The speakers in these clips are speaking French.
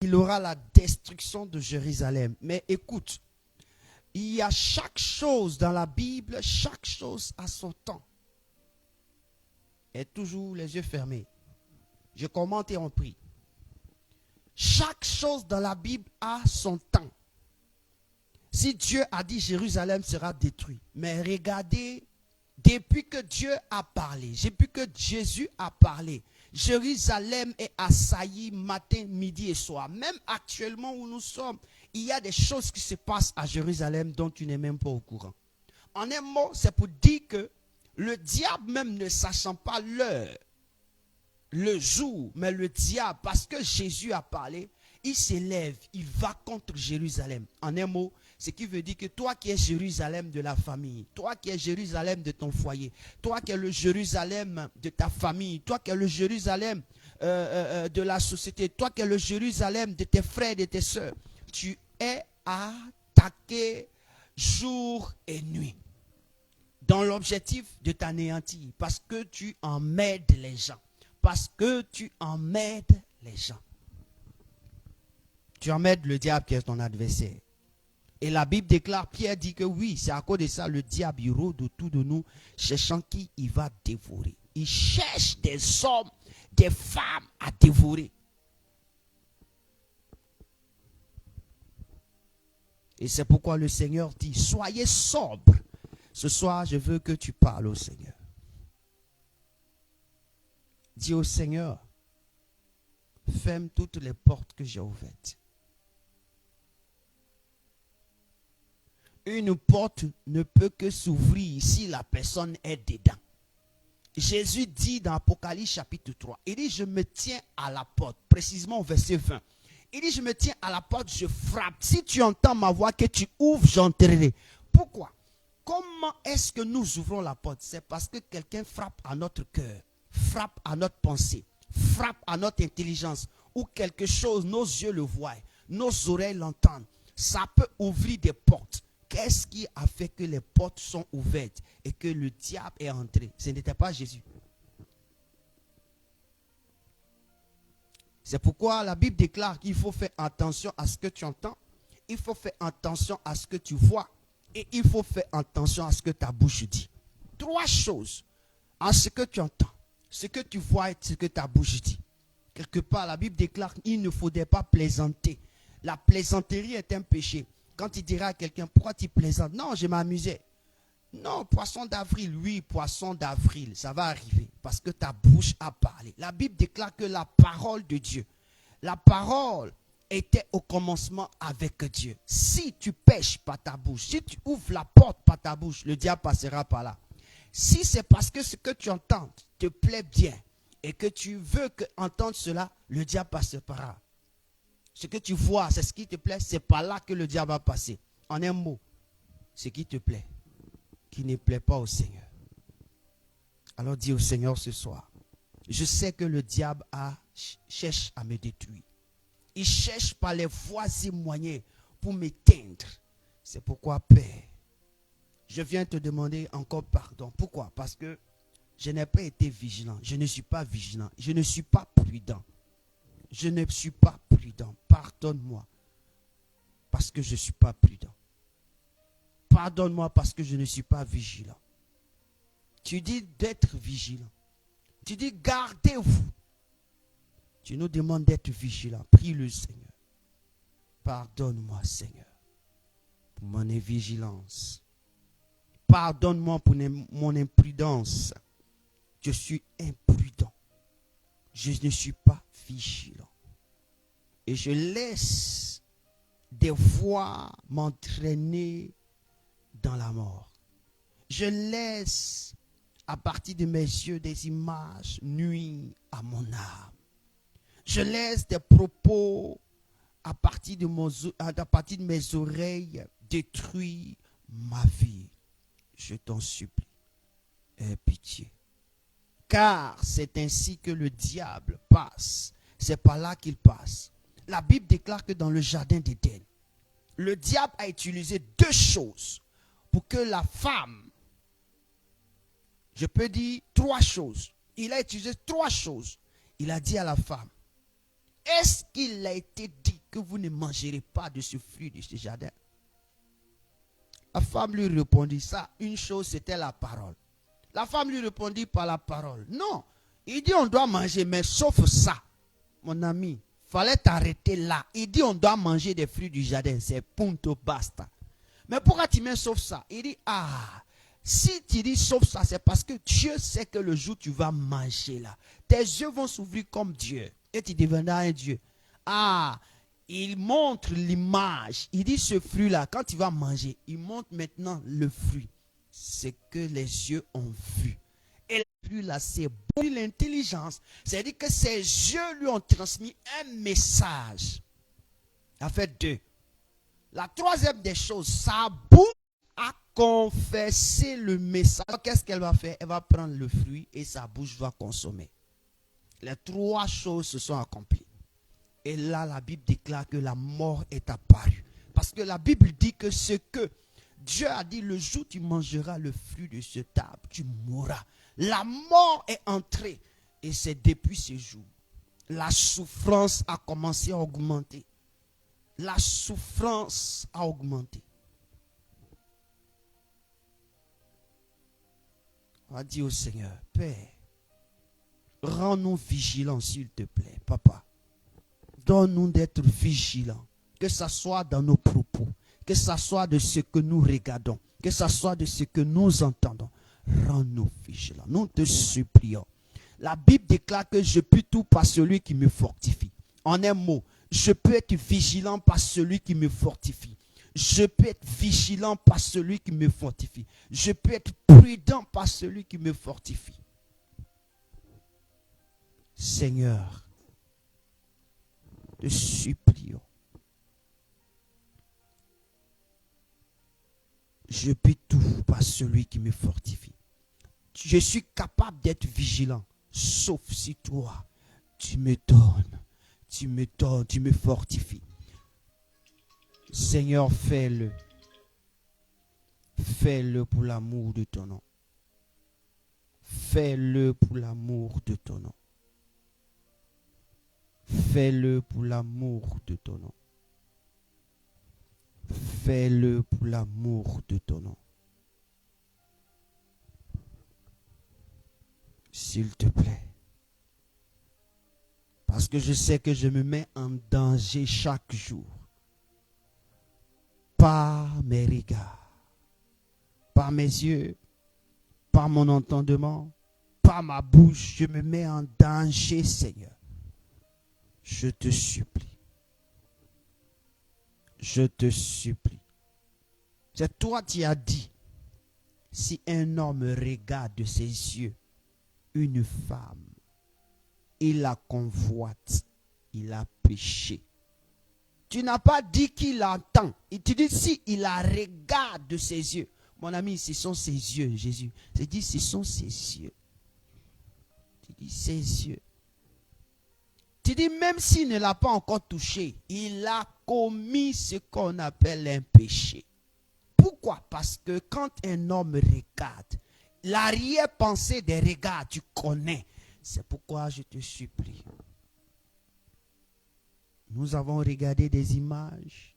il aura la destruction de Jérusalem. Mais écoute, il y a chaque chose dans la Bible, chaque chose a son temps. Et toujours les yeux fermés. Je commente et on prie. Chaque chose dans la Bible a son temps. Si Dieu a dit Jérusalem sera détruit, mais regardez, depuis que Dieu a parlé, depuis que Jésus a parlé, Jérusalem est assaillie matin, midi et soir. Même actuellement où nous sommes, il y a des choses qui se passent à Jérusalem dont tu n'es même pas au courant. En un mot, c'est pour dire que le diable même ne sachant pas l'heure, le jour, mais le diable, parce que Jésus a parlé, il s'élève, il va contre Jérusalem. En un mot, ce qui veut dire que toi qui es Jérusalem de la famille, toi qui es Jérusalem de ton foyer, toi qui es le Jérusalem de ta famille, toi qui es le Jérusalem de la société, toi qui es le Jérusalem de tes frères et de tes soeurs, tu es attaqué jour et nuit dans l'objectif de t'anéantir parce que tu emmèdes les gens. Parce que tu emmèdes les gens. Tu emmèdes le diable qui est ton adversaire. Et la Bible déclare, Pierre dit que oui, c'est à cause de ça, le diable il rôde autour de nous, cherchant qui il va dévorer. Il cherche des hommes, des femmes à dévorer. Et c'est pourquoi le Seigneur dit, soyez sobres. Ce soir, je veux que tu parles au Seigneur. Dis au Seigneur, ferme toutes les portes que j'ai ouvertes. Une porte ne peut que s'ouvrir si la personne est dedans. Jésus dit dans Apocalypse chapitre 3, il dit je me tiens à la porte, précisément au verset 20. Il dit je me tiens à la porte, je frappe. Si tu entends ma voix, que tu ouvres, j'entrerai. Pourquoi? Comment est-ce que nous ouvrons la porte? C'est parce que quelqu'un frappe à notre cœur, frappe à notre pensée, frappe à notre intelligence, ou quelque chose, nos yeux le voient, nos oreilles l'entendent. Ça peut ouvrir des portes. Qu'est-ce qui a fait que les portes sont ouvertes et que le diable est entré? Ce n'était pas Jésus. C'est pourquoi la Bible déclare qu'il faut faire attention à ce que tu entends, il faut faire attention à ce que tu vois et il faut faire attention à ce que ta bouche dit. Trois choses en ce que tu entends, ce que tu vois et ce que ta bouche dit. Quelque part, la Bible déclare qu'il ne faudrait pas plaisanter. La plaisanterie est un péché. Quand il dira à quelqu'un, pourquoi tu plaisantes? Non, je m'amusais. Non, poisson d'avril, oui, poisson d'avril, ça va arriver parce que ta bouche a parlé. La Bible déclare que la parole de Dieu, la parole était au commencement avec Dieu. Si tu pèches par ta bouche, si tu ouvres la porte par ta bouche, le diable passera par là. Si c'est parce que ce que tu entends te plaît bien et que tu veux entendre cela, le diable passera par là. Ce que tu vois, c'est ce qui te plaît, c'est par là que le diable va passer. En un mot, ce qui te plaît, qui ne plaît pas au Seigneur. Alors dis au Seigneur ce soir, je sais que le diable cherche à me détruire. Il cherche par les voies et moyens pour m'éteindre. C'est pourquoi, Père, je viens te demander encore pardon. Pourquoi? Parce que je n'ai pas été vigilant. Je ne suis pas vigilant. Je ne suis pas prudent. Je ne suis pas prudent. Pardonne-moi parce que je ne suis pas prudent. Pardonne-moi parce que je ne suis pas vigilant. Tu dis d'être vigilant. Tu dis gardez-vous. Tu nous demandes d'être vigilant. Prie le Seigneur. Pardonne-moi, Seigneur, pour mon invigilance. Pardonne-moi pour mon imprudence. Je suis imprudent. Je ne suis pas vigilant. Et je laisse des voies m'entraîner dans la mort. Je laisse à partir de mes yeux des images nuire à mon âme. Je laisse des propos à partir de mes oreilles détruire ma vie. Je t'en supplie, aie pitié. Car c'est ainsi que le diable passe. C'est par là qu'il passe. La Bible déclare que dans le jardin d'Éden, le diable a utilisé deux choses pour que la femme, je peux dire trois choses. Il a utilisé trois choses. Il a dit à la femme, est-ce qu'il a été dit que vous ne mangerez pas de ce fruit de ce jardin? La femme lui répondit, ça, une chose, c'était la parole. La femme lui répondit par la parole. Non, il dit on doit manger, mais sauf ça. Mon ami, fallait t'arrêter là. Il dit on doit manger des fruits du jardin, c'est punto basta. Mais pourquoi tu mets sauf ça? Il dit, si tu dis sauf ça, c'est parce que Dieu sait que le jour où tu vas manger là, tes yeux vont s'ouvrir comme Dieu et tu deviendras un Dieu. Il montre l'image. Il dit ce fruit là, quand tu vas manger, il montre maintenant le fruit. C'est que les yeux ont vu. Et le fruit là, c'est beau. L'intelligence, c'est-à-dire que ses yeux lui ont transmis un message. Ça fait 2. La troisième des choses, sa bouche a confessé le message. Qu'est-ce qu'elle va faire? Elle va prendre le fruit et sa bouche va consommer. Les 3 choses se sont accomplies. Et là, la Bible déclare que la mort est apparue. Parce que la Bible dit que ce que Dieu a dit, le jour où tu mangeras le fruit de ce arbre, tu mourras. La mort est entrée. Et c'est depuis ce jour. La souffrance a commencé à augmenter. La souffrance a augmenté. On va dire au Seigneur, Père, rends-nous vigilants s'il te plaît, Papa. Donne-nous d'être vigilants, que ce soit dans nos propos, que ce soit de ce que nous regardons, que ce soit de ce que nous entendons. Rends-nous vigilants. Nous te supplions. La Bible déclare que je puis tout par celui qui me fortifie. En un mot, je peux être vigilant par celui qui me fortifie. Je peux être vigilant par celui qui me fortifie. Je peux être prudent par celui qui me fortifie. Seigneur, te supplions. Je peux tout par celui qui me fortifie. Je suis capable d'être vigilant, sauf si toi, tu me donnes, tu me fortifies. Seigneur, fais-le. Fais-le pour l'amour de ton nom. Fais-le pour l'amour de ton nom. Fais-le pour l'amour de ton nom. Fais-le pour l'amour de ton nom. S'il te plaît. Parce que je sais que je me mets en danger chaque jour. Par mes regards, par mes yeux, par mon entendement, par ma bouche, je me mets en danger, Seigneur. Je te supplie. Je te supplie. C'est toi qui as dit, si un homme regarde de ses yeux une femme, il la convoite, il a péché. Tu n'as pas dit qu'il entend. Et tu dis si il la regarde de ses yeux. Mon ami, ce sont ses yeux, Jésus. Tu dis ce sont ses yeux. Tu dis ses yeux. Tu dis même s'il ne l'a pas encore touché, il a commis ce qu'on appelle un péché. Pourquoi? Parce que quand un homme regarde, l'arrière-pensée des regards, tu connais. C'est pourquoi je te supplie. Nous avons regardé des images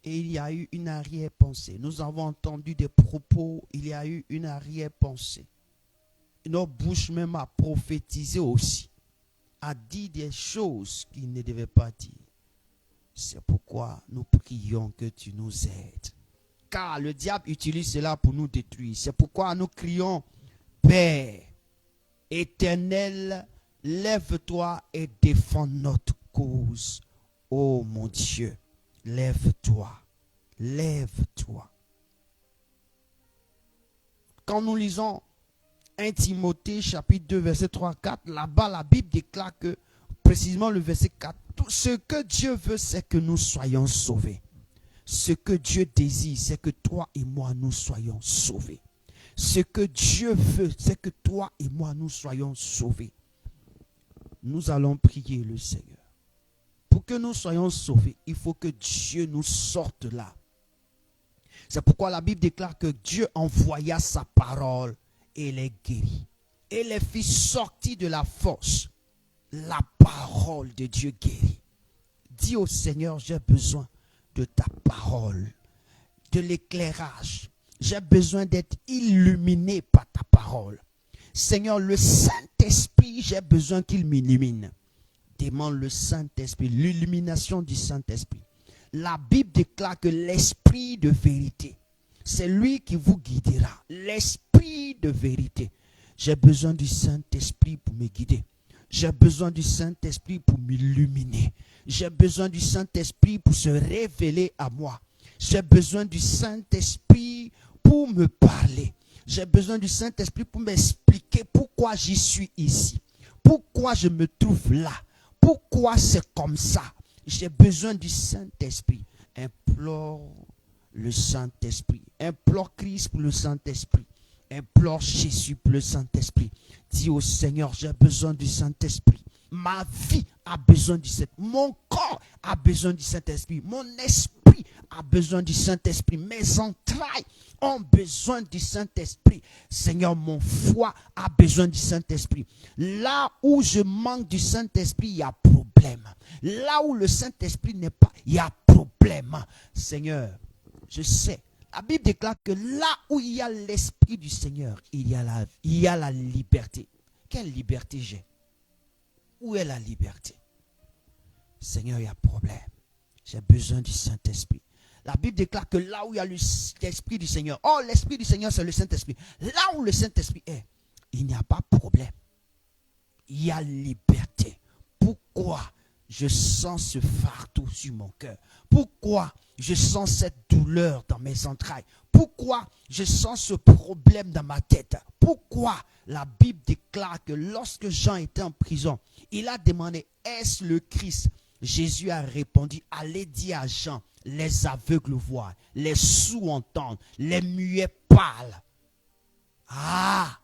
et il y a eu une arrière-pensée. Nous avons entendu des propos, il y a eu une arrière-pensée. Notre bouche même a prophétisé aussi, a dit des choses qu'il ne devait pas dire. C'est pourquoi nous prions que tu nous aides. Car le diable utilise cela pour nous détruire. C'est pourquoi nous crions, Père éternel, lève-toi et défends notre cause. Oh mon Dieu, lève-toi, lève-toi. Quand nous lisons 1 Timothée chapitre 2 verset 3-4, là-bas la Bible déclare que, précisément le verset 4, tout ce que Dieu veut, c'est que nous soyons sauvés. Ce que Dieu désire, c'est que toi et moi nous soyons sauvés. Ce que Dieu veut, c'est que toi et moi nous soyons sauvés. Nous allons prier le Seigneur. Pour que nous soyons sauvés, il faut que Dieu nous sorte là. C'est pourquoi la Bible déclare que Dieu envoya sa parole et les guérit. Et les fit sortir de la force. La parole de Dieu guérit. Dis au Seigneur, j'ai besoin de ta parole, de l'éclairage. J'ai besoin d'être illuminé par ta parole. Seigneur, le Saint-Esprit, j'ai besoin qu'il m'illumine. Demande le Saint-Esprit, l'illumination du Saint-Esprit. La Bible déclare que l'Esprit de vérité, c'est lui qui vous guidera. L'Esprit de vérité. J'ai besoin du Saint-Esprit pour me guider. J'ai besoin du Saint-Esprit pour m'illuminer. J'ai besoin du Saint-Esprit pour se révéler à moi. J'ai besoin du Saint-Esprit pour me parler. J'ai besoin du Saint-Esprit pour m'expliquer pourquoi j'y suis ici. Pourquoi je me trouve là. Pourquoi c'est comme ça. J'ai besoin du Saint-Esprit. Implore le Saint-Esprit. Implore Christ pour le Saint-Esprit. Implore Jésus pour le Saint-Esprit. Dis au Seigneur, j'ai besoin du Saint-Esprit. Ma vie a besoin du Saint-Esprit. Mon corps a besoin du Saint-Esprit. Mon esprit a besoin du Saint-Esprit. Mes entrailles ont besoin du Saint-Esprit. Seigneur, mon foie a besoin du Saint-Esprit. Là où je manque du Saint-Esprit, il y a problème. Là où le Saint-Esprit n'est pas, il y a problème. Seigneur, je sais. La Bible déclare que là où il y a l'Esprit du Seigneur, il y a la liberté. Quelle liberté j'ai? Où est la liberté? Seigneur, il y a problème. J'ai besoin du Saint-Esprit. La Bible déclare que là où il y a l'Esprit du Seigneur, oh, l'Esprit du Seigneur, c'est le Saint-Esprit. Là où le Saint-Esprit est, il n'y a pas de problème. Il y a liberté. Pourquoi je sens ce fardeau sur mon cœur? Pourquoi je sens cette douleur dans mes entrailles? Pourquoi je sens ce problème dans ma tête? Pourquoi la Bible déclare que lorsque Jean était en prison, il a demandé, est-ce le Christ? Jésus a répondu, allez dire à Jean, les aveugles voient, les sourds entendent, les muets parlent. Ah!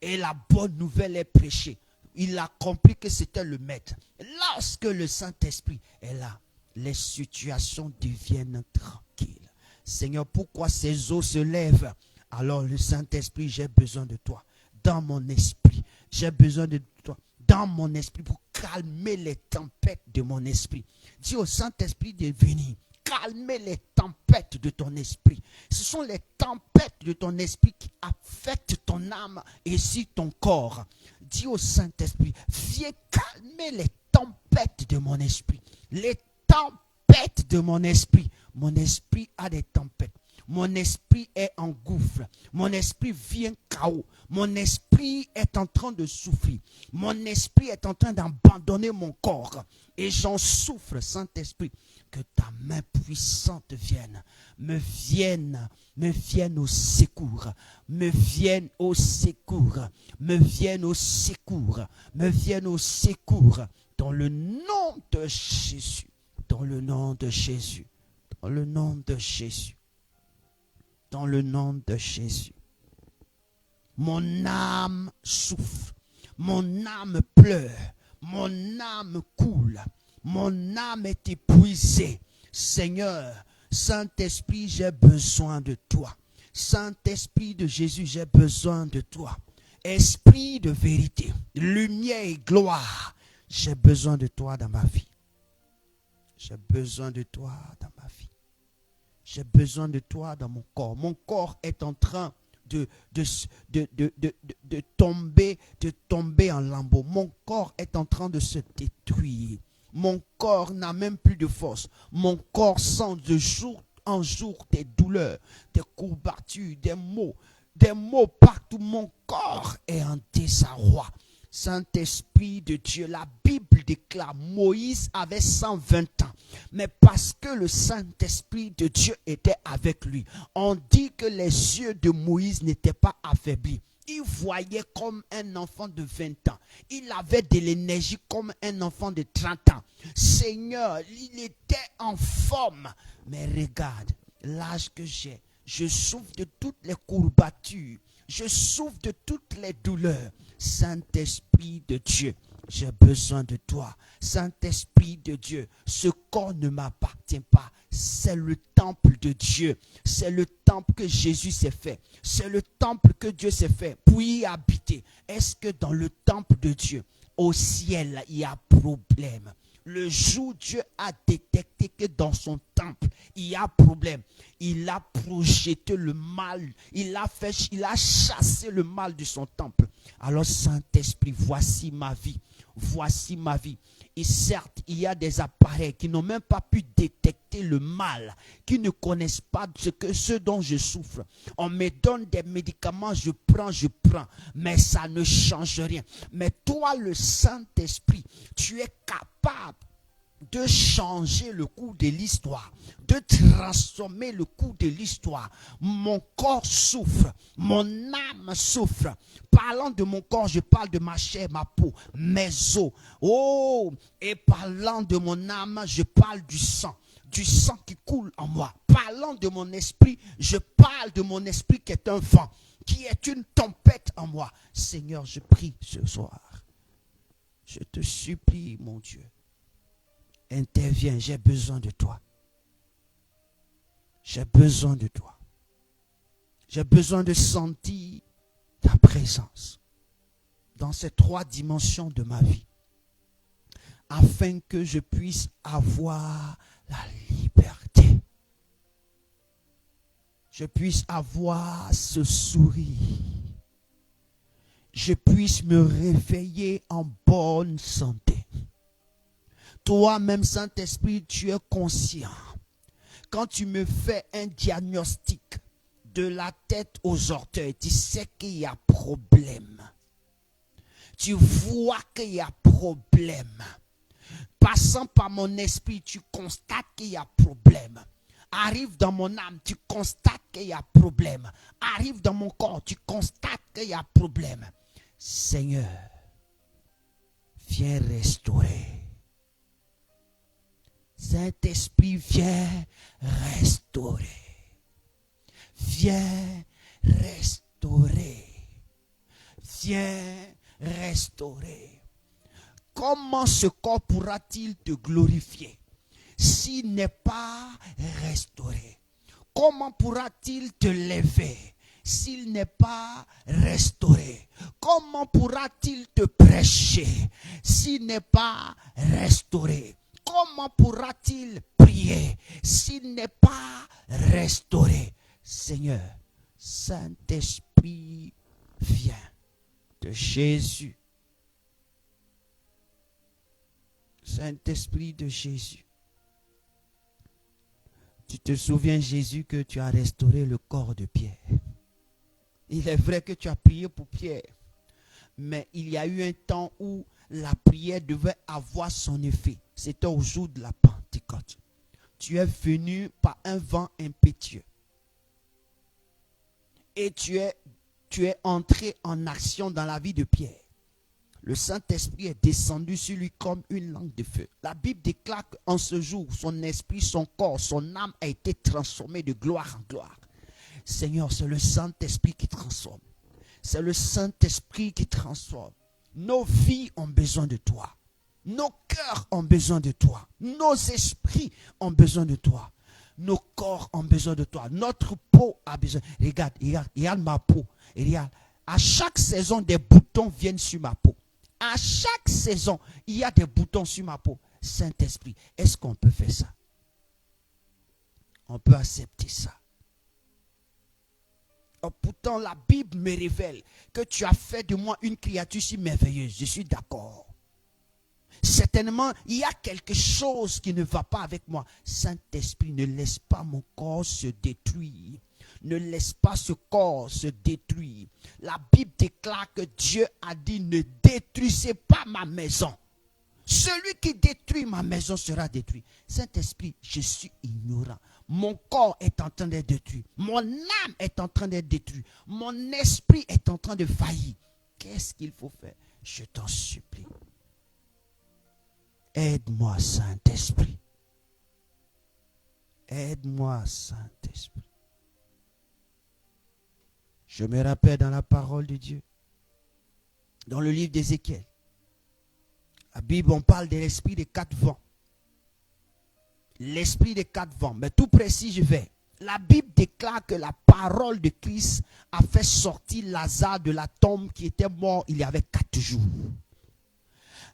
Et la bonne nouvelle est prêchée. Il a compris que c'était le maître. Lorsque le Saint-Esprit est là, les situations deviennent tranquilles. Seigneur, pourquoi ces eaux se lèvent? Alors le Saint-Esprit, j'ai besoin de toi. Dans mon esprit, j'ai besoin de toi. Dans mon esprit, pour calmer les tempêtes de mon esprit. Dis au Saint-Esprit de venir. Calmer les tempêtes de ton esprit. Ce sont les tempêtes de ton esprit qui affectent ton âme et si ton corps. Dis au Saint-Esprit, viens calmer les tempêtes de mon esprit. Les tempêtes de mon esprit. Mon esprit a des tempêtes. Mon esprit est en gouffre. Mon esprit vit un chaos. Mon esprit est en train de souffrir. Mon esprit est en train d'abandonner mon corps. Et j'en souffre, Saint-Esprit. Que ta main puissante me vienne au secours. Me vienne au secours. Me vienne au secours. Me vienne au secours. Dans le nom de Jésus. Dans le nom de Jésus. Dans le nom de Jésus. Dans le nom de Jésus. Mon âme souffre. Mon âme pleure. Mon âme coule. Mon âme est épuisée. Seigneur, Saint-Esprit, j'ai besoin de toi. Saint-Esprit de Jésus, j'ai besoin de toi. Esprit de vérité, lumière et gloire, j'ai besoin de toi dans ma vie. J'ai besoin de toi dans ma vie. J'ai besoin de toi dans mon corps. Mon corps est en train de tomber en lambeaux. Mon corps est en train de se détruire. Mon corps n'a même plus de force. Mon corps sent de jour en jour des douleurs, des courbatures, des maux partout. Mon corps est en désarroi. Saint-Esprit de Dieu, la Bible déclare Moïse avait 120 ans. Mais parce que le Saint-Esprit de Dieu était avec lui, on dit que les yeux de Moïse n'étaient pas affaiblis. Il voyait comme un enfant de 20 ans. Il avait de l'énergie comme un enfant de 30 ans. Seigneur, il était en forme. Mais regarde, l'âge que j'ai, je souffre de toutes les courbatures. Je souffre de toutes les douleurs. Saint-Esprit de Dieu, j'ai besoin de toi. Saint-Esprit de Dieu, ce corps ne m'appartient pas. C'est le temple de Dieu. C'est le temple que Jésus s'est fait. C'est le temple que Dieu s'est fait pour y habiter. Est-ce que dans le temple de Dieu, au ciel, il y a problème. Le jour Dieu a détecté que dans son temple, il y a problème, il a projeté le mal, il a chassé le mal de son temple. Alors Saint-Esprit, voici ma vie, voici ma vie. Et certes, il y a des appareils qui n'ont même pas pu détecter le mal, qui ne connaissent pas ce dont je souffre. On me donne des médicaments, je prends, mais ça ne change rien. Mais toi, le Saint-Esprit, tu es capable de changer le cours de l'histoire, de transformer le cours de l'histoire. Mon corps souffre, mon âme souffre. Parlant de mon corps, je parle de ma chair, ma peau, mes os. Oh, et parlant de mon âme, je parle du sang qui coule en moi. Parlant de mon esprit, je parle de mon esprit qui est un vent, qui est une tempête en moi. Seigneur, je prie ce soir. Je te supplie, mon Dieu. Interviens, j'ai besoin de toi. J'ai besoin de toi. J'ai besoin de sentir ta présence dans ces 3 dimensions de ma vie, afin que je puisse avoir la liberté. Je puisse avoir ce sourire. Je puisse me réveiller en bonne santé. Toi-même, Saint-Esprit, tu es conscient. Quand tu me fais un diagnostic de la tête aux orteils, tu sais qu'il y a problème. Tu vois qu'il y a problème. Passant par mon esprit, tu constates qu'il y a problème. Arrive dans mon âme, tu constates qu'il y a problème. Arrive dans mon corps, tu constates qu'il y a problème. Seigneur, viens restaurer. Saint-Esprit, viens restaurer. Viens restaurer. Viens restaurer. Comment ce corps pourra-t-il te glorifier s'il n'est pas restauré? Comment pourra-t-il te lever s'il n'est pas restauré? Comment pourra-t-il te prêcher s'il n'est pas restauré? Comment pourra-t-il prier s'il n'est pas restauré? Seigneur, Saint-Esprit, viens de Jésus. Saint-Esprit de Jésus. Tu te souviens, Jésus, que tu as restauré le corps de Pierre. Il est vrai que tu as prié pour Pierre, mais il y a eu un temps où la prière devait avoir son effet. C'était au jour de la Pentecôte. Tu es venu par un vent impétueux. Et tu es entré en action dans la vie de Pierre. Le Saint-Esprit est descendu sur lui comme une langue de feu. La Bible déclare qu'en ce jour, son esprit, son corps, son âme a été transformé de gloire en gloire. Seigneur, c'est le Saint-Esprit qui transforme. C'est le Saint-Esprit qui transforme. Nos vies ont besoin de toi. Nos cœurs ont besoin de toi. Nos esprits ont besoin de toi. Nos corps ont besoin de toi. Notre peau a besoin. Regarde ma peau. Et regarde, à chaque saison, des boutons viennent sur ma peau. À chaque saison, il y a des boutons sur ma peau. Saint-Esprit, est-ce qu'on peut faire ça? On peut accepter ça. Oh, pourtant, la Bible me révèle que tu as fait de moi une créature si merveilleuse. Je suis d'accord. Certainement, il y a quelque chose qui ne va pas avec moi. Saint-Esprit, ne laisse pas mon corps se détruire. Ne laisse pas ce corps se détruire. La Bible déclare que Dieu a dit, ne détruisez pas ma maison. Celui qui détruit ma maison sera détruit. Saint-Esprit, je suis ignorant. Mon corps est en train d'être détruit. Mon âme est en train d'être détruite. Mon esprit est en train de faillir. Qu'est-ce qu'il faut faire? Je t'en supplie. Aide-moi, Saint-Esprit. Aide-moi, Saint-Esprit. Je me rappelle dans la parole de Dieu, dans le livre d'Ézéchiel, la Bible, on parle de l'esprit des 4 vents. L'esprit des 4 vents. Mais tout précis, je vais. La Bible déclare que la parole de Christ a fait sortir Lazare de la tombe qui était mort il y avait 4 jours.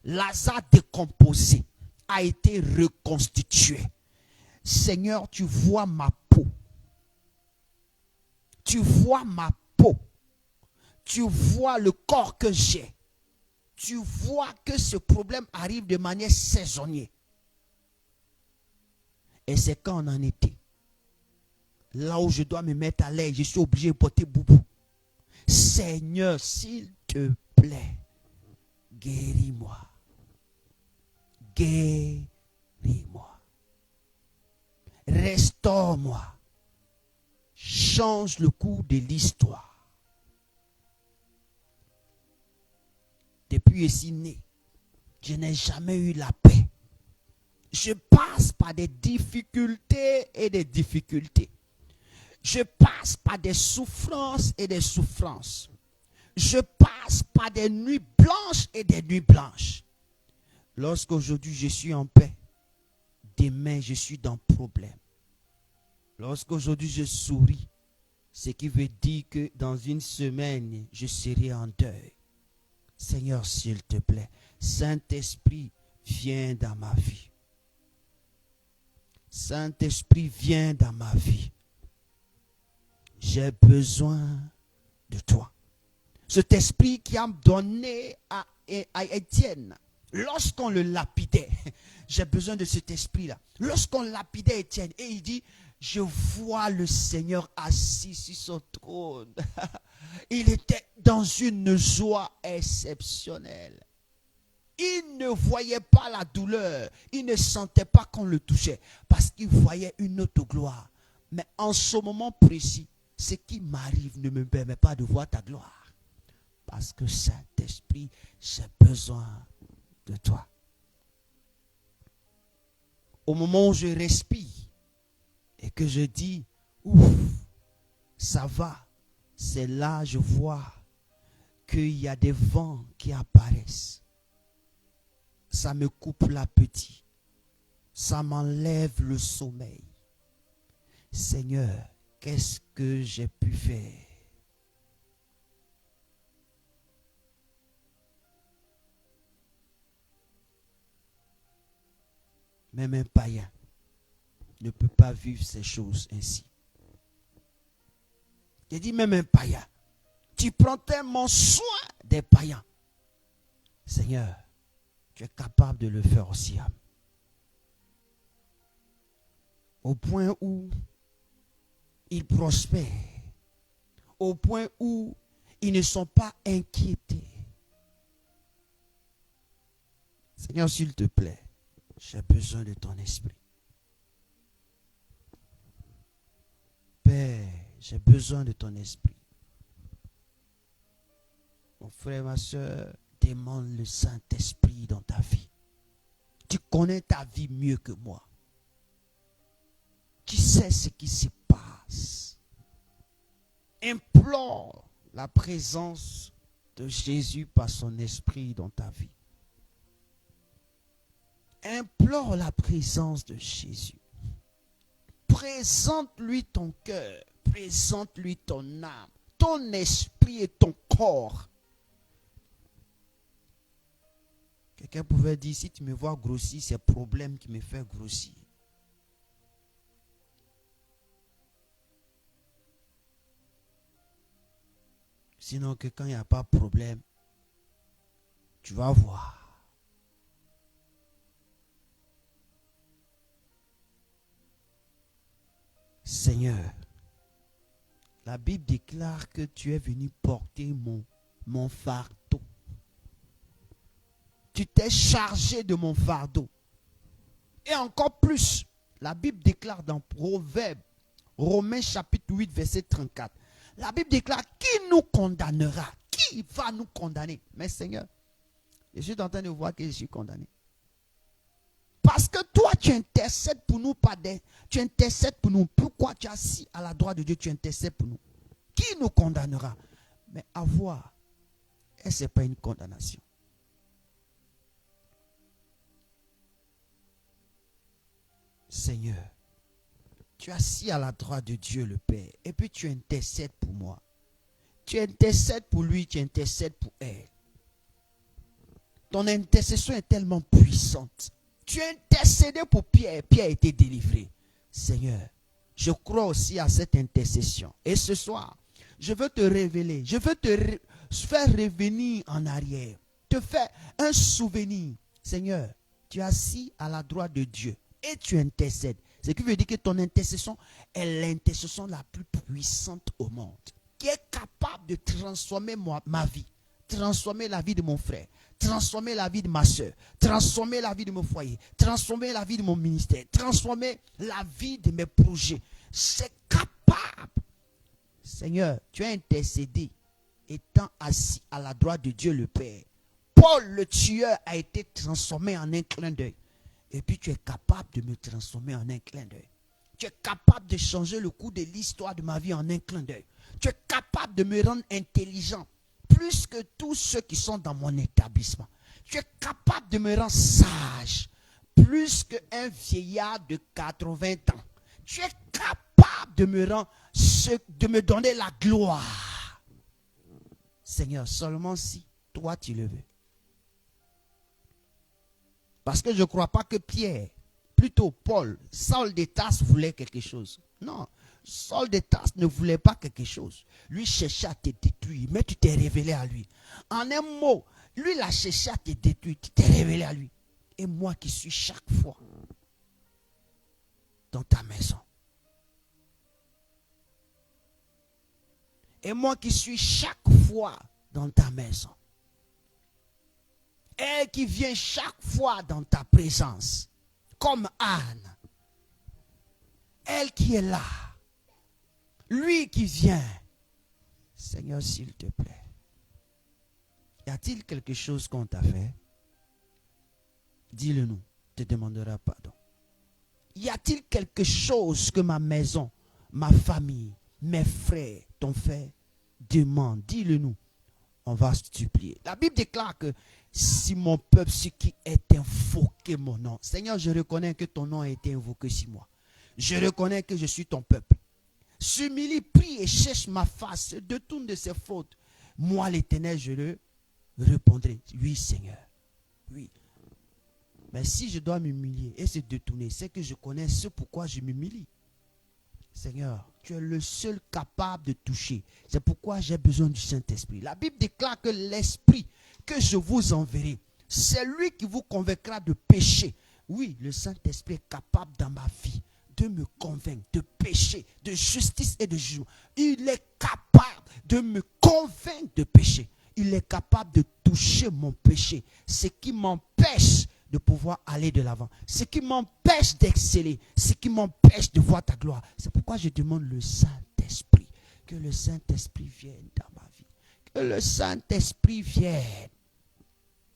Lazare décomposé a été reconstitué. Seigneur, tu vois ma peau. Tu vois ma peau. Tu vois le corps que j'ai. Tu vois que ce problème arrive de manière saisonnière. Et c'est quand on en était. Là où je dois me mettre à l'aise, je suis obligé de porter boubou. Seigneur, s'il te plaît, guéris-moi. Guéris-moi. Restaure-moi. Change le cours de l'histoire. Depuis ici né, je n'ai jamais eu la paix. Je passe par des difficultés et des difficultés. Je passe par des souffrances et des souffrances. Je passe par des nuits blanches et des nuits blanches. Lorsqu'aujourd'hui je suis en paix, demain je suis dans le problème. Lorsqu'aujourd'hui je souris, ce qui veut dire que dans une semaine, je serai en deuil. Seigneur, s'il te plaît, Saint-Esprit, viens dans ma vie. Saint-Esprit, viens dans ma vie. J'ai besoin de toi. Cet esprit qui a donné à Étienne, lorsqu'on le lapidait, j'ai besoin de cet esprit-là. Lorsqu'on lapidait Étienne, et il dit, je vois le Seigneur assis sur son trône. Il était dans une joie exceptionnelle. Il ne voyait pas la douleur. Il ne sentait pas qu'on le touchait. Parce qu'il voyait une autre gloire. Mais en ce moment précis, ce qui m'arrive ne me permet pas de voir ta gloire. Parce que Saint-Esprit, j'ai besoin de toi. Au moment où je respire et que je dis, ouf, ça va, c'est là je vois qu'il y a des vents qui apparaissent. Ça me coupe l'appétit. Ça m'enlève le sommeil. Seigneur, qu'est-ce que j'ai pu faire? Même un païen ne peut pas vivre ces choses ainsi. J'ai dit même un païen. Tu prends tellement soin des païens. Seigneur, tu es capable de le faire aussi. Au point où ils prospèrent. Au point où ils ne sont pas inquiétés. Seigneur, s'il te plaît, j'ai besoin de ton esprit. Père, j'ai besoin de ton esprit. Mon frère, ma soeur, demande le Saint-Esprit dans ta vie. Tu connais ta vie mieux que moi. Tu sais ce qui se passe. Implore la présence de Jésus par son esprit dans ta vie. Implore la présence de Jésus. Présente-lui ton cœur. Présente-lui ton âme, ton esprit et ton corps. Quelqu'un pouvait dire, si tu me vois grossir, c'est le problème qui me fait grossir. Sinon que quand il n'y a pas de problème, tu vas voir. Seigneur, la Bible déclare que tu es venu porter mon fardeau. Tu t'es chargé de mon fardeau. Et encore plus, la Bible déclare dans Proverbes, Romains chapitre 8, verset 34. La Bible déclare, qui nous condamnera? Qui va nous condamner? Mais Seigneur, je suis en train de voir que je suis condamné. Parce que toi, tu intercèdes pour nous, tu intercèdes pour nous. Pourquoi tu es assis à la droite de Dieu, tu intercèdes pour nous? Qui nous condamnera? Mais avoir, ce n'est pas une condamnation. Seigneur, tu es assis à la droite de Dieu le Père. Et puis tu intercèdes pour moi. Tu intercèdes pour lui, tu intercèdes pour elle. Ton intercession est tellement puissante. Tu as intercédé pour Pierre. Pierre a été délivré. Seigneur, je crois aussi à cette intercession. Et ce soir, je veux te révéler. Je veux te faire revenir en arrière. Te faire un souvenir. Seigneur, tu es assis à la droite de Dieu. Et tu intercèdes. Ce qui veut dire que ton intercession est l'intercession la plus puissante au monde. Qui est capable de transformer ma vie. Transformer la vie de mon frère. Transformer la vie de ma soeur. Transformer la vie de mon foyer. Transformer la vie de mon ministère. Transformer la vie de mes projets. C'est capable. Seigneur, tu as intercédé étant assis à la droite de Dieu le Père. Paul le tueur a été transformé en un clin d'œil. Et puis tu es capable de me transformer en un clin d'œil. Tu es capable de changer le cours de l'histoire de ma vie en un clin d'œil. Tu es capable de me rendre intelligent plus que tous ceux qui sont dans mon établissement. Tu es capable de me rendre sage plus qu'un vieillard de 80 ans. Tu es capable de me donner la gloire. Seigneur, seulement si toi tu le veux. Parce que je ne crois pas que Pierre, plutôt Paul, Saul de Tarse voulait quelque chose. Non, Saul de Tarse ne voulait pas quelque chose. Lui cherchait à te détruire, mais tu t'es révélé à lui. En un mot, lui il a cherché à te détruire, tu t'es révélé à lui. Et moi qui suis chaque fois dans ta maison. Et moi qui suis chaque fois dans ta maison. Elle qui vient chaque fois dans ta présence, comme Anne. Elle qui est là. Lui qui vient. Seigneur, s'il te plaît. Y a-t-il quelque chose qu'on t'a fait? Dis-le nous, te demandera pardon. Y a-t-il quelque chose que ma maison, ma famille, mes frères t'ont fait? Demande, dis-le nous. On va supplier. La Bible déclare que si mon peuple, ce qui est invoqué mon nom. Seigneur, je reconnais que ton nom a été invoqué sur moi. Je reconnais que je suis ton peuple. S'humilie, prie et cherche ma face. Détourne de ses fautes. Moi, l'Éternel, je le répondrai. Oui, Seigneur. Oui. Mais si je dois m'humilier et se détourner, c'est que je connais ce pourquoi je m'humilie. Seigneur, tu es le seul capable de toucher. C'est pourquoi j'ai besoin du Saint-Esprit. La Bible déclare que l'Esprit que je vous enverrai, c'est lui qui vous convaincra de péché. Oui, le Saint-Esprit est capable dans ma vie de me convaincre de péché, de justice et de jugement. Il est capable de me convaincre de péché. Il est capable de toucher mon péché. Ce qui m'empêche de pouvoir aller de l'avant. Ce qui m'empêche d'exceller. Ce qui m'empêche de voir ta gloire. C'est pourquoi je demande le Saint-Esprit. Que le Saint-Esprit vienne dans ma vie. Que le Saint-Esprit vienne.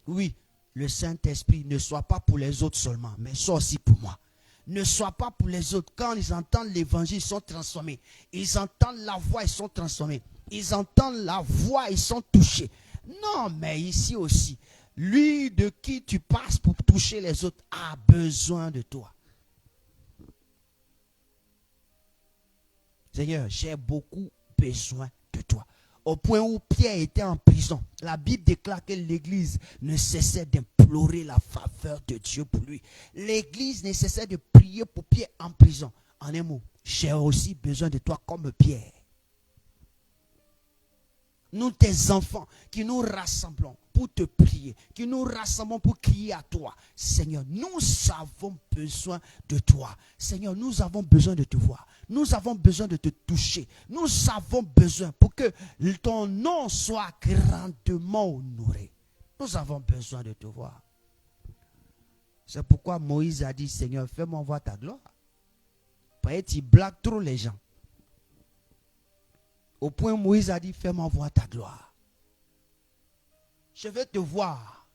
Oui, le Saint-Esprit ne soit pas pour les autres seulement, mais soit aussi pour moi. Ne soit pas pour les autres. Quand ils entendent l'évangile, ils sont transformés. Ils entendent la voix, ils sont transformés. Ils entendent la voix, ils sont touchés. Non, mais ici aussi, lui de qui tu passes pour toucher les autres a besoin de toi. Seigneur, j'ai beaucoup besoin de toi. Au point où Pierre était en prison, la Bible déclare que l'Église ne cessait d'implorer la faveur de Dieu pour lui. L'Église ne cessait de prier pour Pierre en prison. En un mot, j'ai aussi besoin de toi comme Pierre. Nous, tes enfants, qui nous rassemblons pour te prier, qui nous rassemblons pour crier à toi. Seigneur, nous avons besoin de toi. Seigneur, nous avons besoin de te voir. Nous avons besoin de te toucher. Nous avons besoin pour que ton nom soit grandement honoré. Nous avons besoin de te voir. C'est pourquoi Moïse a dit, Seigneur, fais-moi voir ta gloire. Parce que tu blagues trop les gens. Au point où Moïse a dit, fais-moi voir ta gloire. Je veux te voir.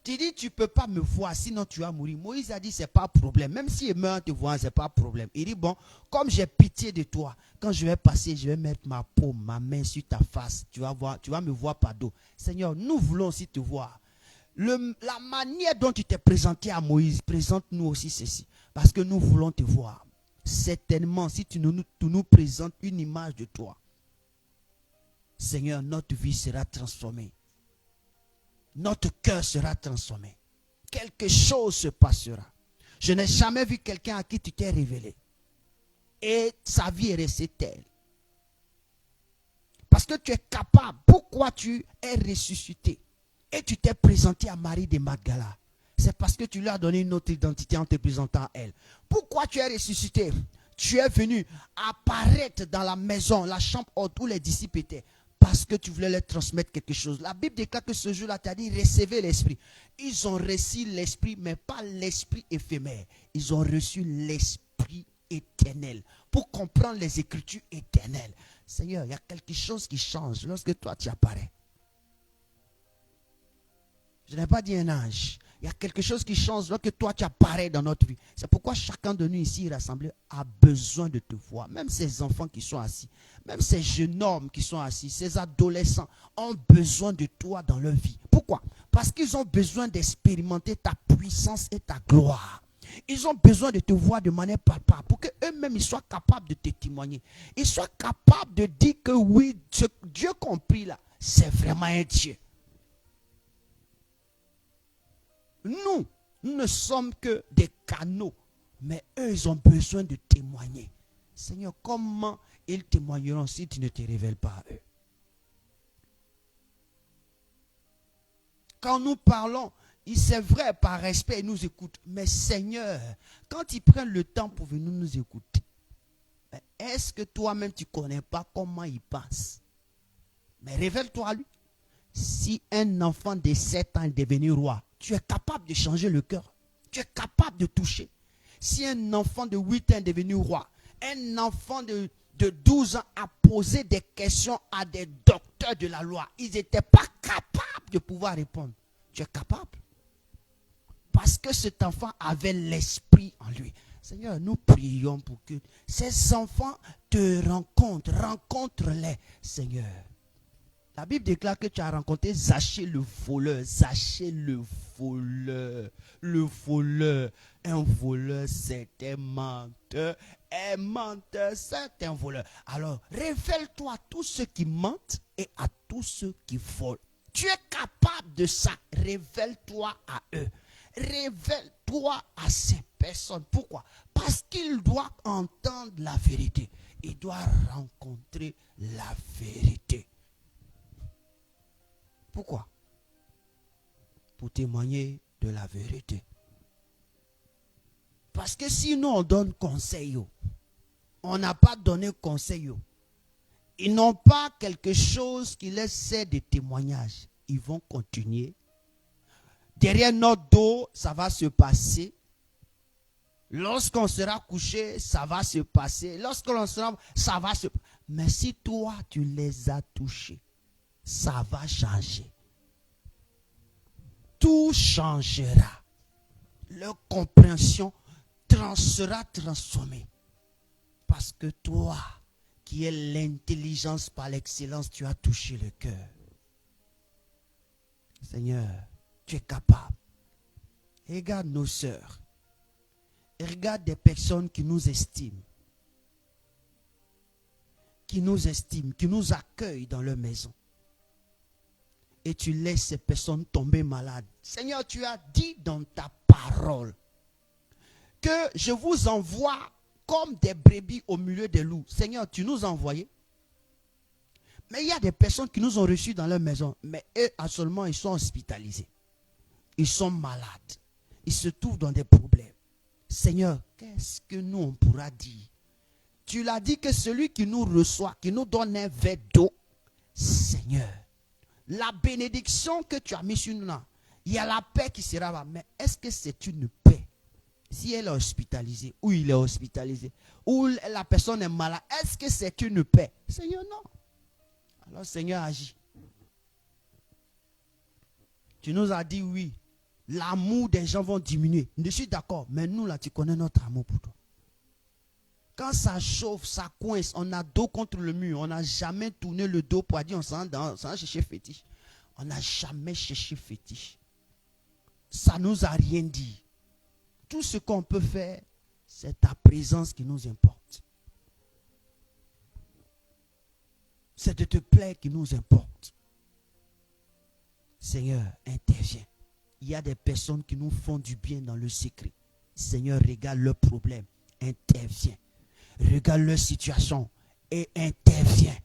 Tu dis, tu ne peux pas me voir, sinon tu vas mourir. Moïse a dit, ce n'est pas un problème. Même s'il meurt en te voyant, ce n'est pas un problème. Il dit, bon, comme j'ai pitié de toi, quand je vais passer, je vais mettre ma paume, ma main sur ta face. Tu vas me voir par dos. Seigneur, nous voulons aussi te voir. La manière dont tu t'es présenté à Moïse, présente-nous aussi ceci. Parce que nous voulons te voir. Certainement, si tu nous présentes une image de toi, Seigneur, notre vie sera transformée. notre cœur sera transformé. Quelque chose se passera. Je n'ai jamais vu quelqu'un à qui tu t'es révélé et sa vie est restée telle. Parce que tu es capable. Pourquoi tu es ressuscité et tu t'es présenté à Marie de Magdala? C'est parce que tu lui as donné une autre identité en te présentant à elle. Pourquoi tu es ressuscité? Tu es venu apparaître dans la maison, la chambre haute où les disciples étaient. Parce que tu voulais leur transmettre quelque chose. La Bible déclare que ce jour-là, tu as dit, recevez l'esprit. Ils ont reçu l'esprit, mais pas l'esprit éphémère. Ils ont reçu l'esprit éternel. Pour comprendre les écritures éternelles. Seigneur, il y a quelque chose qui change lorsque toi tu apparais. Je n'ai pas dit un ange. Il y a quelque chose qui change lorsque toi tu apparais dans notre vie. C'est pourquoi chacun de nous ici rassemblés a besoin de te voir. Même ces enfants qui sont assis, même ces jeunes hommes qui sont assis, ces adolescents ont besoin de toi dans leur vie. Pourquoi? Parce qu'ils ont besoin d'expérimenter ta puissance et ta gloire. Ils ont besoin de te voir de manière palpable pour qu'eux-mêmes ils soient capables de te témoigner. Ils soient capables de dire que oui, ce Dieu compris là, c'est vraiment un Dieu. Nous ne sommes que des canaux, mais eux, ils ont besoin de témoigner. Seigneur, comment ils témoigneront si tu ne te révèles pas à eux? Quand nous parlons, c'est vrai, par respect, ils nous écoutent. Mais Seigneur, quand ils prennent le temps pour venir nous écouter, est-ce que toi-même tu ne connais pas comment ils pensent? Mais révèle-toi à lui. Si un enfant de 7 ans est devenu roi, tu es capable de changer le cœur. Tu es capable de toucher. Si un enfant de 8 ans est devenu roi, un enfant de 12 ans a posé des questions à des docteurs de la loi, ils n'étaient pas capables de pouvoir répondre. Tu es capable. Parce que cet enfant avait l'esprit en lui. Seigneur, nous prions pour que ces enfants te rencontrent. Rencontre-les, Seigneur. La Bible déclare que tu as rencontré Zachée le voleur. Zachée le voleur. Le voleur. Un voleur, c'est un menteur. Un menteur, c'est un voleur. Alors, révèle-toi à tous ceux qui mentent et à tous ceux qui volent. Tu es capable de ça. Révèle-toi à eux. Révèle-toi à ces personnes. Pourquoi? Parce qu'ils doivent entendre la vérité. Ils doivent rencontrer la vérité. Pourquoi? Pour témoigner de la vérité. Parce que sinon on donne conseil, on n'a pas donné conseil. Ils n'ont pas quelque chose qui les sert de témoignage. Ils vont continuer. Derrière notre dos, ça va se passer. Lorsqu'on sera couché, ça va se passer. Lorsqu'on sera, ça va se passer. Mais si toi, tu les as touchés, ça va changer. Tout changera. Leur compréhension sera transformée. Parce que toi, qui es l'intelligence par l'excellence, tu as touché le cœur. Seigneur, tu es capable. Regarde nos sœurs. Et regarde des personnes qui nous estiment. Qui nous accueillent dans leur maison. Et tu laisses ces personnes tomber malades. Seigneur, tu as dit dans ta parole que je vous envoie comme des brebis au milieu des loups. Seigneur, tu nous as envoyés. Mais il y a des personnes qui nous ont reçus dans leur maison. Mais eux, actuellement, ils sont hospitalisés. Ils sont malades. Ils se trouvent dans des problèmes. Seigneur, qu'est-ce que nous on pourra dire? Tu l'as dit que celui qui nous reçoit, qui nous donne un verre d'eau, Seigneur, la bénédiction que tu as mise sur nous, il y a la paix qui sera là. Mais est-ce que c'est une paix? Si elle est hospitalisée, ou il est hospitalisé, ou la personne est malade, est-ce que c'est une paix? Seigneur, non. Alors Seigneur, agis. Tu nous as dit oui. L'amour des gens va diminuer. Je suis d'accord, mais nous là, tu connais notre amour pour toi. Quand ça chauffe, ça coince, on a dos contre le mur, on n'a jamais tourné le dos pour dire on s'en va chercher fétiche. On n'a jamais cherché fétiche. Ça nous a rien dit. Tout ce qu'on peut faire, c'est ta présence qui nous importe. C'est de te plaire qui nous importe. Seigneur, interviens. Il y a des personnes qui nous font du bien dans le secret. Seigneur, regarde leurs problèmes, interviens. Regarde leur situation et interviens.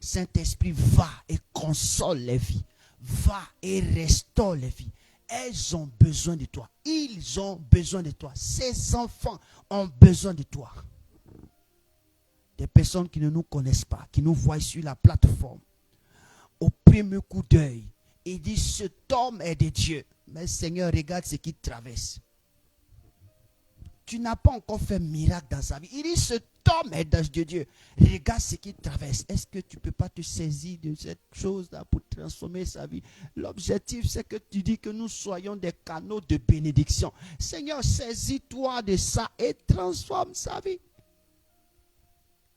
Saint-Esprit, va et console les vies. Va et restaure les vies. Elles ont besoin de toi. Ils ont besoin de toi. Ces enfants ont besoin de toi. Des personnes qui ne nous connaissent pas, qui nous voient sur la plateforme, au premier coup d'œil, ils disent, cet homme est de Dieu. Mais Seigneur, regarde ce qu'il traverse. Tu n'as pas encore fait miracle dans sa vie. Il dit, cet homme est de Dieu. Regarde ce qu'il traverse. Est-ce que tu ne peux pas te saisir de cette chose-là pour transformer sa vie? L'objectif, c'est que tu dis que nous soyons des canaux de bénédiction. Seigneur, saisis-toi de ça et transforme sa vie.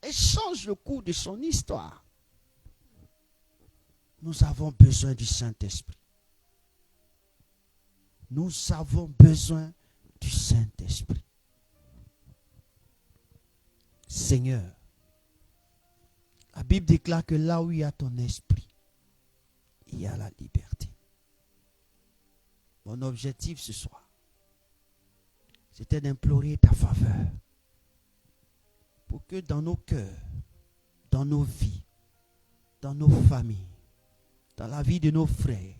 Et change le cours de son histoire. Nous avons besoin du Saint-Esprit. Nous avons besoin du Saint-Esprit. Seigneur, la Bible déclare que là où il y a ton esprit, il y a la liberté. Mon objectif ce soir, c'était d'implorer ta faveur pour que dans nos cœurs, dans nos vies, dans nos familles, dans la vie de nos frères,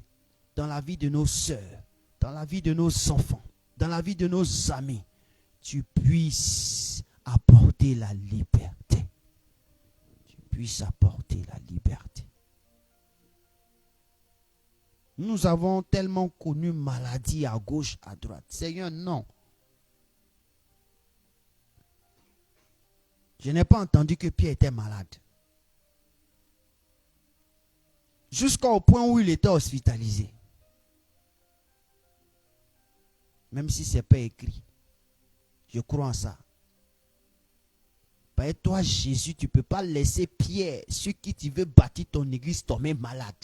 dans la vie de nos sœurs, dans la vie de nos enfants, dans la vie de nos amis, tu puisses apporter la liberté. Tu puisses apporter la liberté. Nous avons tellement connu maladie à gauche, à droite. Seigneur, non. Je n'ai pas entendu que Pierre était malade. Jusqu'au point où il était hospitalisé. Même si ce n'est pas écrit. Je crois en ça. Par toi, Jésus, tu ne peux pas laisser Pierre, ceux qui tu veux bâtir ton église, tomber malade.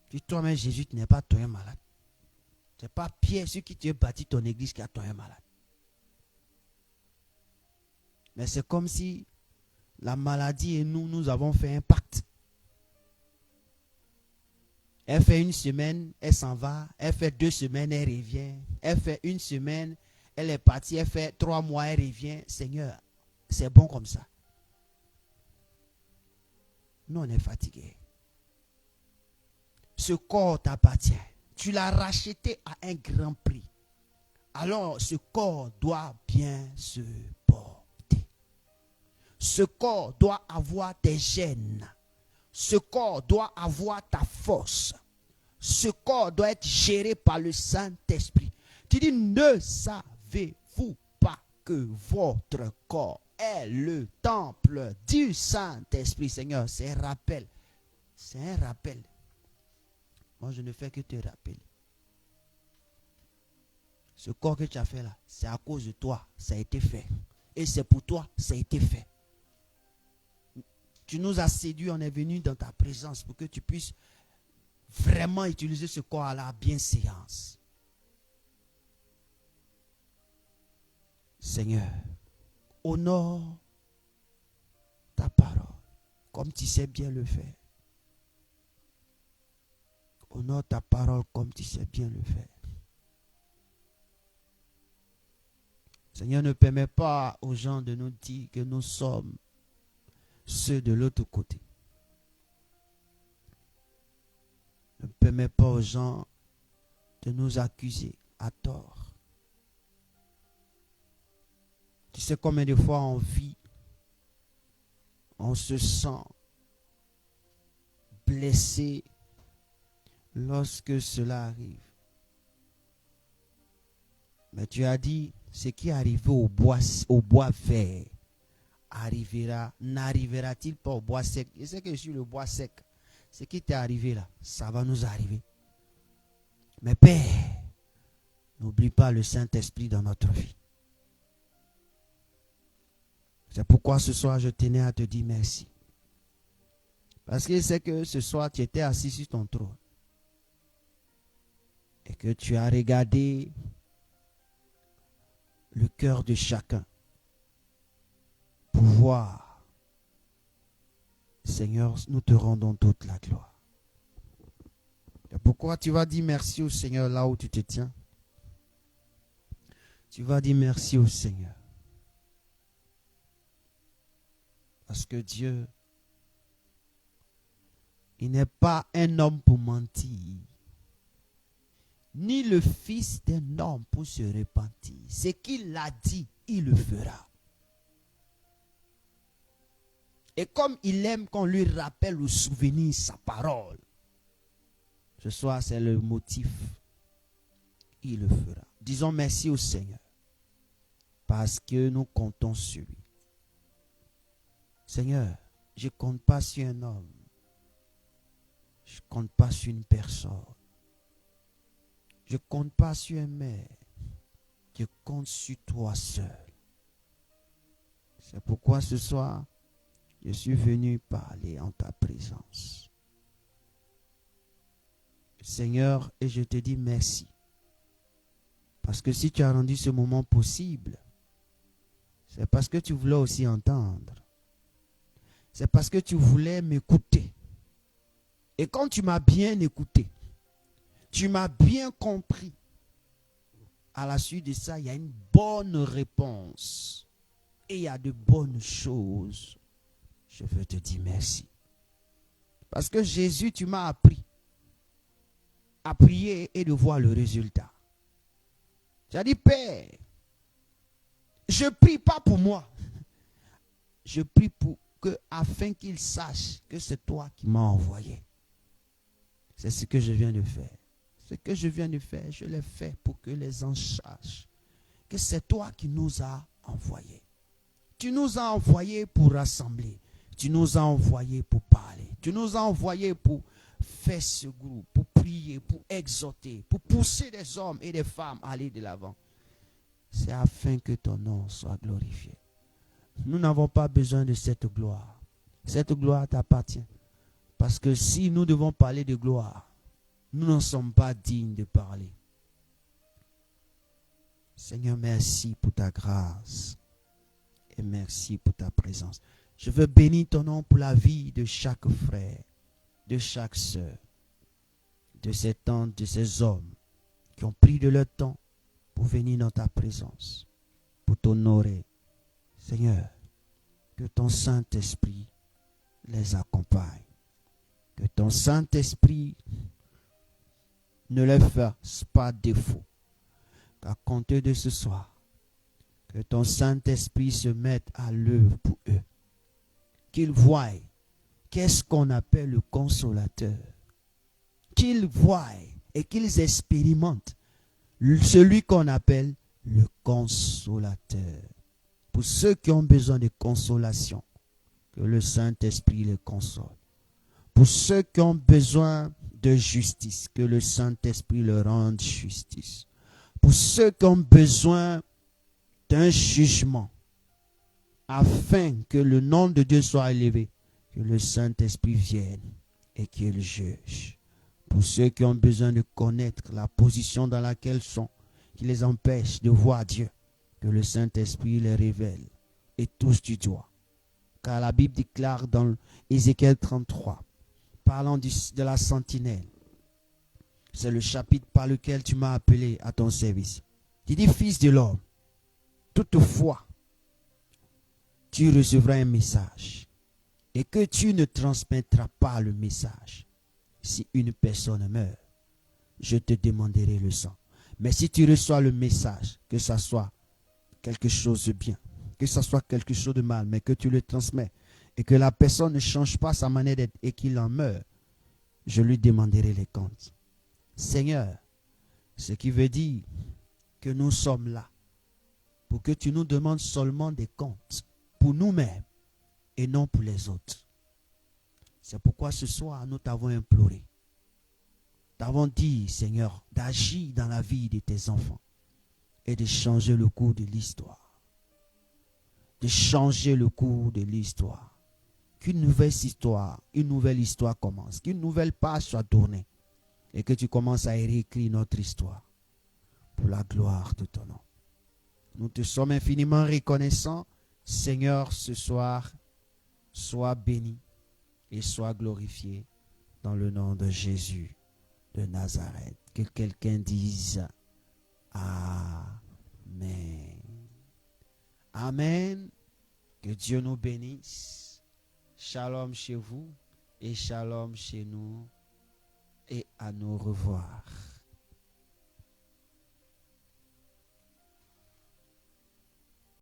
Puis toi-même, Jésus, tu n'es pas tombé malade. Ce n'est pas Pierre, ceux qui tu veux bâtir ton église, qui a tombé malade. Mais c'est comme si la maladie et nous avons fait un pacte. Elle fait une semaine, elle s'en va. Elle fait 2 semaines, elle revient. Elle fait 1 semaine, elle est partie. Elle fait 3 mois, elle revient. Seigneur, c'est bon comme ça. Nous, on est fatigués. Ce corps t'appartient. Tu l'as racheté à un grand prix. Alors, ce corps doit bien se porter. Ce corps doit avoir tes gènes. Ce corps doit avoir ta force. Ce corps doit être géré par le Saint-Esprit. Tu dis, ne savez-vous pas que votre corps est le temple du Saint-Esprit? Seigneur, c'est un rappel. C'est un rappel. Moi, je ne fais que te rappeler. Ce corps que tu as fait là, c'est à cause de toi, ça a été fait. Et c'est pour toi, ça a été fait. Tu nous as séduits, on est venu dans ta présence pour que tu puisses vraiment utiliser ce corps à la bienséance. Seigneur, honore ta parole comme tu sais bien le faire. Honore ta parole comme tu sais bien le faire. Seigneur, ne permets pas aux gens de nous dire que nous sommes ceux de l'autre côté. Ne permets pas aux gens de nous accuser à tort. Tu sais combien de fois on vit, on se sent blessé lorsque cela arrive. Mais tu as dit, ce qui est arrivé au bois vert, n'arrivera-t-il pas au bois sec? Je sais que je suis le bois sec. Ce qui t'est arrivé là, ça va nous arriver. Mais Père, n'oublie pas le Saint-Esprit dans notre vie. C'est pourquoi ce soir, je tenais à te dire merci. Parce que c'est que ce soir, tu étais assis sur ton trône. Et que tu as regardé le cœur de chacun. Pour voir Seigneur, nous te rendons toute la gloire. Et pourquoi tu vas dire merci au Seigneur là où tu te tiens? Tu vas dire merci au Seigneur. Parce que Dieu, il n'est pas un homme pour mentir, ni le fils d'un homme pour se repentir. Ce qu'il a dit, il le fera. Et comme il aime qu'on lui rappelle ou souvenir sa parole, ce soir c'est le motif, il le fera. Disons merci au Seigneur, parce que nous comptons sur lui. Seigneur, je ne compte pas sur un homme, je ne compte pas sur une personne, je ne compte pas sur un maire, je compte sur toi seul. C'est pourquoi ce soir, je suis venu parler en ta présence. Seigneur, et je te dis merci. Parce que si tu as rendu ce moment possible, c'est parce que tu voulais aussi entendre. C'est parce que tu voulais m'écouter. Et quand tu m'as bien écouté, tu m'as bien compris, à la suite de ça, il y a une bonne réponse. Et il y a de bonnes choses. Je veux te dire merci. Parce que Jésus, tu m'as appris à prier et de voir le résultat. Tu as dit, Père, je ne prie pas pour moi. Je prie pour que, afin qu'il sache que c'est toi qui m'as envoyé. C'est ce que je viens de faire. Ce que je viens de faire, je l'ai fait pour que les anges sachent que c'est toi qui nous as envoyés. Tu nous as envoyés pour rassembler. Tu nous as envoyés pour parler. Tu nous as envoyés pour faire ce groupe, pour prier, pour exhorter, pour pousser des hommes et des femmes à aller de l'avant. C'est afin que ton nom soit glorifié. Nous n'avons pas besoin de cette gloire. Cette gloire t'appartient. Parce que si nous devons parler de gloire, nous n'en sommes pas dignes de parler. Seigneur, merci pour ta grâce. Et merci pour ta présence. Je veux bénir ton nom pour la vie de chaque frère, de chaque sœur, de ces tantes, de ces hommes qui ont pris de leur temps pour venir dans ta présence, pour t'honorer. Seigneur, que ton Saint-Esprit les accompagne. Que ton Saint-Esprit ne leur fasse pas défaut. Qu'à compter de ce soir, que ton Saint-Esprit se mette à l'œuvre pour eux. Qu'ils voient qu'est-ce qu'on appelle le consolateur. Qu'ils voient et qu'ils expérimentent celui qu'on appelle le consolateur. Pour ceux qui ont besoin de consolation, que le Saint-Esprit les console. Pour ceux qui ont besoin de justice, que le Saint-Esprit leur rende justice. Pour ceux qui ont besoin d'un jugement, afin que le nom de Dieu soit élevé, que le Saint-Esprit vienne et qu'il juge. Pour ceux qui ont besoin de connaître la position dans laquelle ils sont, qui les empêche de voir Dieu, que le Saint-Esprit les révèle et touche du doigt. Car la Bible déclare dans Ézéchiel 33, parlant de la sentinelle, c'est le chapitre par lequel tu m'as appelé à ton service. Tu dis, fils de l'homme, toutefois, tu recevras un message et que tu ne transmettras pas le message. Si une personne meurt, je te demanderai le sang. Mais si tu reçois le message, que ça soit quelque chose de bien, que ça soit quelque chose de mal, mais que tu le transmets et que la personne ne change pas sa manière d'être et qu'il en meurt, je lui demanderai les comptes. Seigneur, ce qui veut dire que nous sommes là pour que tu nous demandes seulement des comptes pour nous-mêmes et non pour les autres. C'est pourquoi ce soir, nous t'avons imploré. T'avons dit, Seigneur, d'agir dans la vie de tes enfants et de changer le cours de l'histoire. De changer le cours de l'histoire. Qu'une nouvelle histoire commence. Qu'une nouvelle page soit tournée. Et que tu commences à réécrire notre histoire. Pour la gloire de ton nom. Nous te sommes infiniment reconnaissants. Seigneur, ce soir, sois béni. et sois glorifié dans le nom de Jésus de Nazareth. Que quelqu'un dise Amen. Amen. Que Dieu nous bénisse. Shalom chez vous et shalom chez nous. Et à nous revoir.